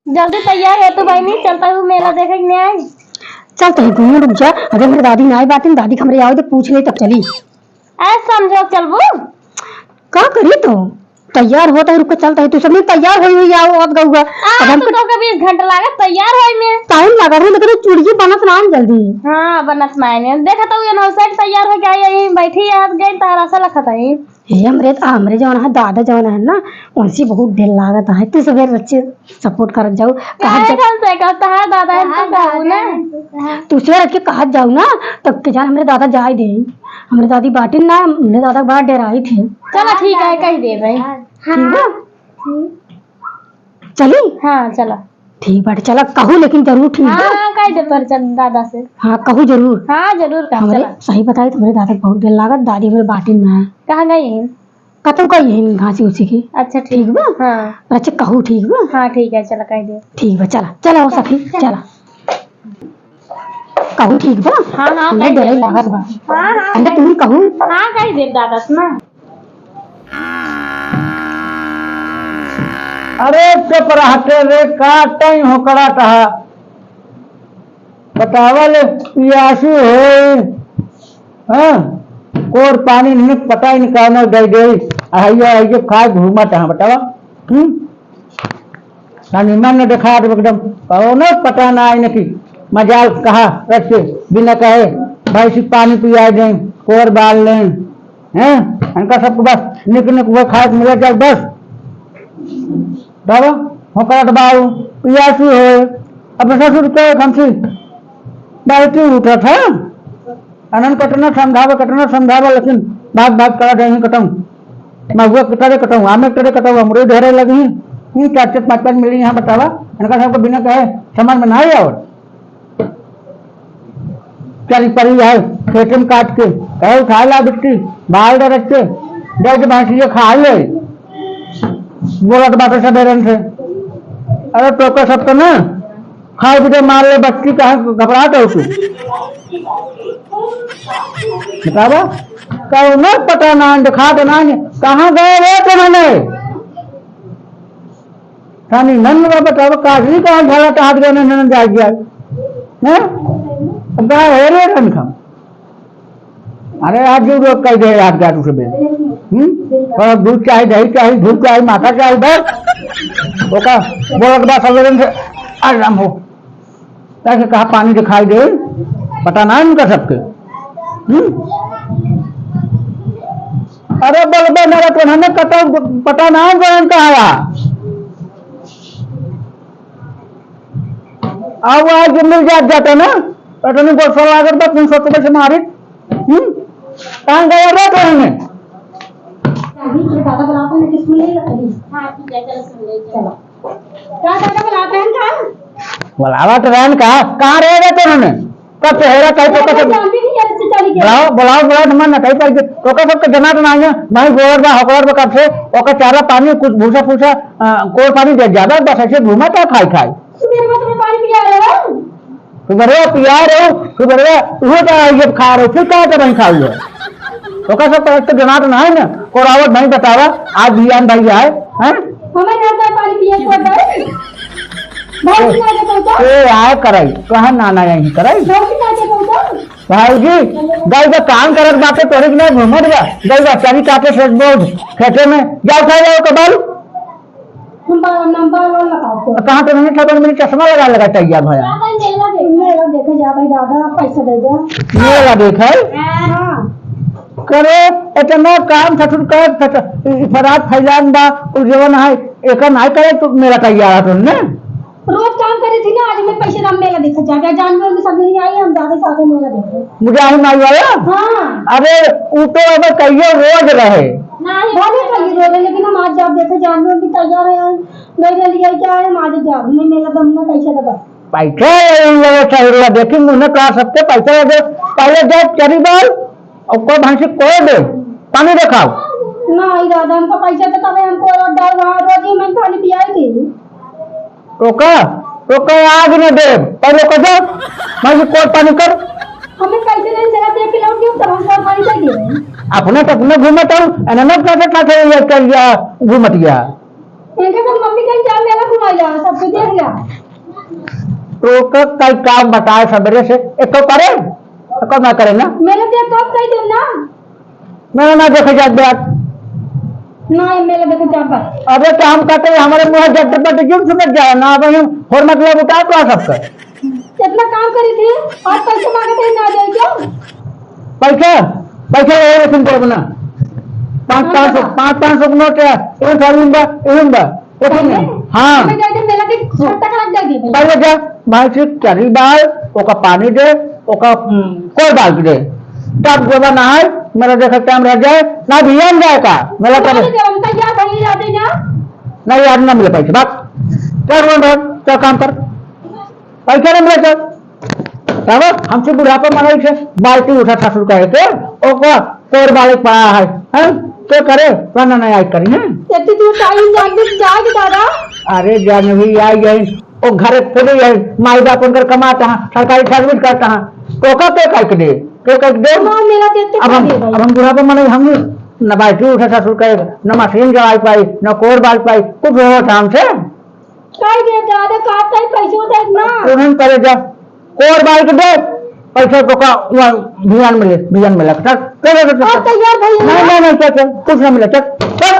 जल्दी तैयार है तो भाई नहीं चलता हूँ मेला देखे नहीं आई। चल तो घूम रुक जा। अगर मेरी दादी ना आई बात दादी हमरे आओ तो पूछ ले तब चली। ऐ समझो चलबू का करी तो तैयार होता है रुक के चलता है तू सब तैयार हुई आओ अब गऊगा अब हम तो कभी 20 घंटा लागत तैयार होई में टाइम लगा रहा लेकिन चूड़ी बनत ना जल्दी। हां बनत मायने देखा तो ये नौ साइड तैयार हो गया यही बैठी है गई तारा सा लखत है ये हमरे जवान है दादा जवान है ना उनसे बहुत दिल लागत है तू सब बच्चे सपोर्ट कर जाओ कहा से कहता है दादा है तो कहू ना तू से रख के कहा जाओ ना तब के जान हमरे दादा जाए दे हमरे दादी बाटी ना हमरे दादा बड़ा डराई थी। चलो ठीक है कह दे भाई ठीक है चली हां चलो ठीक बात चला कहू लेकिन जरूर ठीक है। हां कह दे पर चल दादा से हां कहू जरूर हां जरूर कह हमरे सही बताई तुम्हारे दादा बहुत दिल लागत दादी मेरे बाटी ना है कहां गई है कतौ का यही घासी उसी की। अच्छा ठीक बा हां अच्छा कहू ठीक बा हां ठीक है चलो कह दे ठीक बा चला चला ओ सखी चला कहू ठीक बा हां हां कह दे लागत बा हां हां अंदर तुम कहू हां कह दे दादा से ना। अरे चुप रहते रे का टाइम हो कड़ा कहा बतावल पियासी हो हाँ कोर पानी नहीं पता ही निकालना गई गई आइयो आइयो खाए घूमा था बतावा निमन ने देखा एकदम कहो ना पता ना आई नहीं मजाल कहा रखे बिना कहे भाई से पानी पिया दें कोर बाल लें हैं इनका सबको बस निक निक वो खाए मिले जाए बस बाबा होकर दबाओ पियासी हो अब ससुर के हमसे बाल्टी उठा था अनंत कटना समझावा लेकिन भाग भाग करा जाए कटाऊ महुआ कटरे कटाऊ आमे कटरे कटाऊ हमरे ढेरे लगी ही 4-5 मिली यहाँ बतावा इनका सबको बिना कहे समझ में नहीं और चली पड़ी है खेत में काट के कहे खा ला बिट्टी बाल दे रखे जब भैंसिया खा ले बोला तो बात सवेरे से अरे तो का सब तो ना खाए पीटे मार ले बच्ची कहा घबराहट हो तू बतावा कहो ना पता ना दिखा देना कहाँ गए वो तो मैंने थानी नन बतावा काजी कहाँ झला तो हाथ गए नन जा गया है गाय है रे रन खा अरे आज जो लोग कह दे याद जा तू सब और दूध चाहिए दही चाहिए धूप चाहिए माथा चाहिए बस ओका बोला के बाद सवेरे से आराम हो ताकि कहा पानी दिखाई दे पता ना इनका सबके अरे बोल बे मेरा तो हमें पता ना गए कहा अब आज मिल जाता ना पता नहीं बहुत साल लागत बा 300 रुपये से मारे कहाँ गया रे तो हमें दादा बुलाते हैं किसको ले हां ठीक है चलो सुन ले चलो क्या दादा बुलाते हैं क्या बुलावा तो रहन कहाँ रह गए तो उन्होंने कब चेहरा कहीं तो बुलाओ बुलाओ बुलाओ मन ना कहीं पर तो का सबके जना तो नहीं है भाई गोर बा हकोर बा कब से ओका चारा पानी कुछ भूसा फूसा कोर पानी दे ज्यादा बस ऐसे घूमा था खाई खाई सुबह में तुम्हें पानी पिया रहे हो सुबह पिया रहे हो सुबह तू तो ये खा रहे हो फिर कहाँ तो नहीं खाई है तो का सब तो जना तो नहीं ना कोरावत नहीं बतावा आज बियान भाई आए हैं हमें कहता है पानी पिया को आए कराई कहा नाना यही कराई भाई जी गई का काम करत बाटे तोरे के नहीं घूमत बा गई का चारी काटे से बोल खेते में जाओ खा जाओ कबाल नंबर लगाओ कहाँ तो नहीं खबर मेरी चश्मा लगा चाहिए भैया मेला देखे जा भाई दादा पैसा दे दे मेला देखे करे इतना काम ससुर कर फरात फैलान बा जीवन है एक नहीं करे तो मेरा तैयार है तुमने रोज काम करे थी ना आज मैं पैसे दाम मेला देखा जाके जानवर के साथ नहीं आई हम ज्यादा साथ मेला देखे मुझे आई नहीं आया हां अरे वो तो अब कहिए रोज रहे नहीं भले कहिए रोज लेकिन हम आज जब देखे जानवर की तैयार है मेरे लिए क्या है आज जब मैं मेला दम ना पैसा दबा पैसा चाहिए देखी मुझे कहा सबके पैसा लगे पहले जब चरी बाल और कोई भैंसी कोई दे पानी दिखाओ नहीं दादा हमको पैसा तो तब हमको डर रहा रोटी मैं पानी पियाई थी रोका आग न दे पहले को जाओ मैं कोट पानी कर हमें पैसे नहीं चला दे के लाऊं क्यों तब हम पानी चाहिए अपने तो अपने घूमत हूं अननत का ये कर गया घूमत गया इनके तो मम्मी कहीं जा मेरा घुमाइला सब कुछ देख लिया। तो कई काम बताए सवेरे से, एक तो करे एक तो ना करे ना, मेरे देख कब कही दे ना मेरा ना देखे जात बात। ना ये मेरे देख जा पर अबे तो हम कहते हैं हमारे मुँह जट पर क्यों समझ जाए ना, अब हम और मतलब उठा तो आ सकता है। इतना काम करी थी और पैसे मांगे थे ना दे क्या? पैसा पैसा ले तुम को बना 500 नोट है, एक साल बा एक बा हाँ मैं जाके मेला के छत्ता का लग जाएगी पहले जा भाई से चरी बाल ओका पानी दे ओका कोई बाल दे तब जब ना है मेरा देखा टाइम रह जाए ना ध्यान जाए का मेरा करे हम का याद नहीं जाते ना नहीं यार ना मिले पैसे बात क्या काम कर पैसा नहीं मिले तब हमसे बुढ़ापा मनाई से बाल्टी उठा था शुरू करे के ओका कोर बालिक पड़ा है हैं तो करे वरना नहीं आई करी है इतनी दूर टाइम जाके जाके दादा अरे जानवी आई गई वो घर खुद ही माई बाप उनकर कमाता है सरकारी सर्विस करता है तो का पे कर दे तो कर दे मां मेरा देते अब हम बुढ़ापा मनाई हम न बाल्टी उठा था शुरू करे न मशीन जलाई पाई न कोर बाल पाई कुछ हो शाम से काय दे दादा काटता ही पैसे होते ना उन्हें करे जा कोर बाल के दे पैसे तो का भियान मिले लगता तैयार भाई नहीं कुछ ना मिले चल